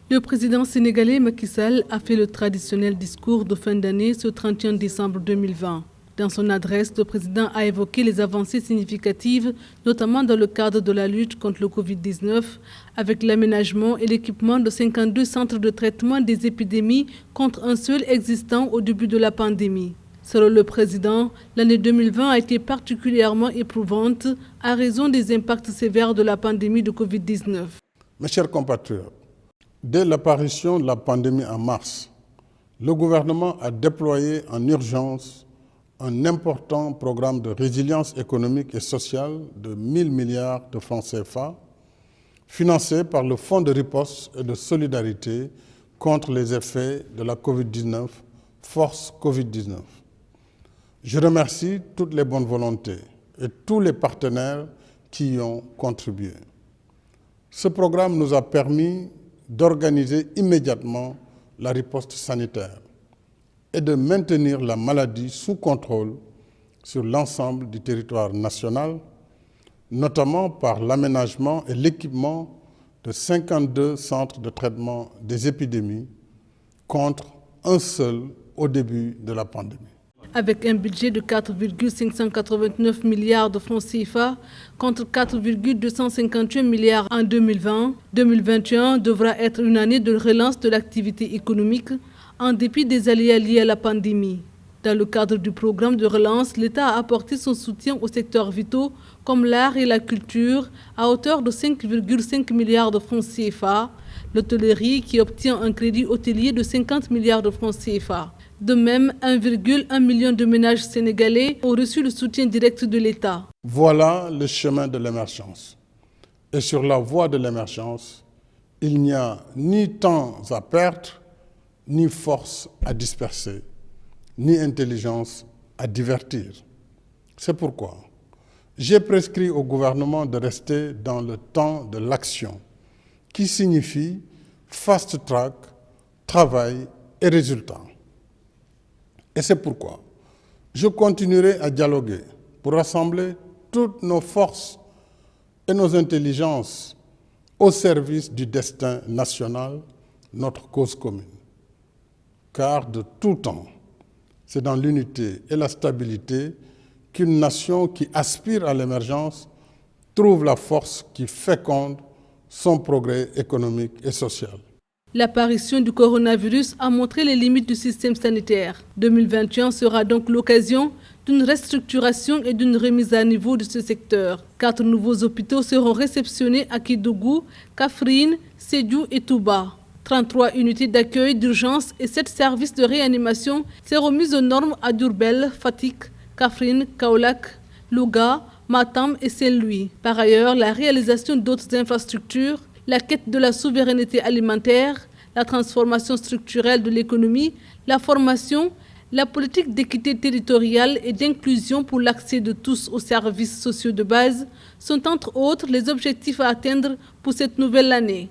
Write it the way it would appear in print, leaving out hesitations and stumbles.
Le président sénégalais Macky Sall a fait le traditionnel discours de fin d'année ce 31 décembre 2020. Dans son adresse, le président a évoqué les avancées significatives, notamment dans le cadre de la lutte contre le Covid-19, avec l'aménagement et l'équipement de 52 centres de traitement des épidémies contre un seul existant au début de la pandémie. Selon le président, l'année 2020 a été particulièrement éprouvante à raison des impacts sévères de la pandémie de Covid-19. Mes chers compatriotes, dès l'apparition de la pandémie en mars, le gouvernement a déployé en urgence un important programme de résilience économique et sociale de 1 000 milliards de francs CFA, financé par le Fonds de riposte et de solidarité contre les effets de la Covid-19, Force Covid-19. Je remercie toutes les bonnes volontés et tous les partenaires qui y ont contribué. Ce programme nous a permis d'organiser immédiatement la riposte sanitaire et de maintenir la maladie sous contrôle sur l'ensemble du territoire national, notamment par l'aménagement et l'équipement de 52 centres de traitement des épidémies contre un seul au début de la pandémie. Avec un budget de 4,589 milliards de francs CFA contre 4,251 milliards en 2020, 2021 devra être une année de relance de l'activité économique en dépit des aléas liés à la pandémie. Dans le cadre du programme de relance, l'État a apporté son soutien aux secteurs vitaux comme l'art et la culture à hauteur de 5,5 milliards de francs CFA, l'hôtellerie qui obtient un crédit hôtelier de 50 milliards de francs CFA. De même, 1,1 million de ménages sénégalais ont reçu le soutien direct de l'État. Voilà le chemin de l'émergence. Et sur la voie de l'émergence, il n'y a ni temps à perdre, ni force à disperser, ni intelligence à divertir. C'est pourquoi j'ai prescrit au gouvernement de rester dans le temps de l'action, qui signifie fast-track, travail et résultats. Et c'est pourquoi je continuerai à dialoguer pour rassembler toutes nos forces et nos intelligences au service du destin national, notre cause commune. Car de tout temps, c'est dans l'unité et la stabilité qu'une nation qui aspire à l'émergence trouve la force qui féconde son progrès économique et social. L'apparition du coronavirus a montré les limites du système sanitaire. 2021 sera donc l'occasion d'une restructuration et d'une remise à niveau de ce secteur. 4 nouveaux hôpitaux seront réceptionnés à Kédougou, Kaffrine, Sédhiou et Touba. 33 unités d'accueil d'urgence et 7 services de réanimation seront mis aux normes à Diourbel, Fatick, Kaffrine, Kaolack, Louga, Matam et Saint-Louis. Par ailleurs, la réalisation d'autres infrastructures, la quête de la souveraineté alimentaire, la transformation structurelle de l'économie, la formation, la politique d'équité territoriale et d'inclusion pour l'accès de tous aux services sociaux de base sont entre autres les objectifs à atteindre pour cette nouvelle année.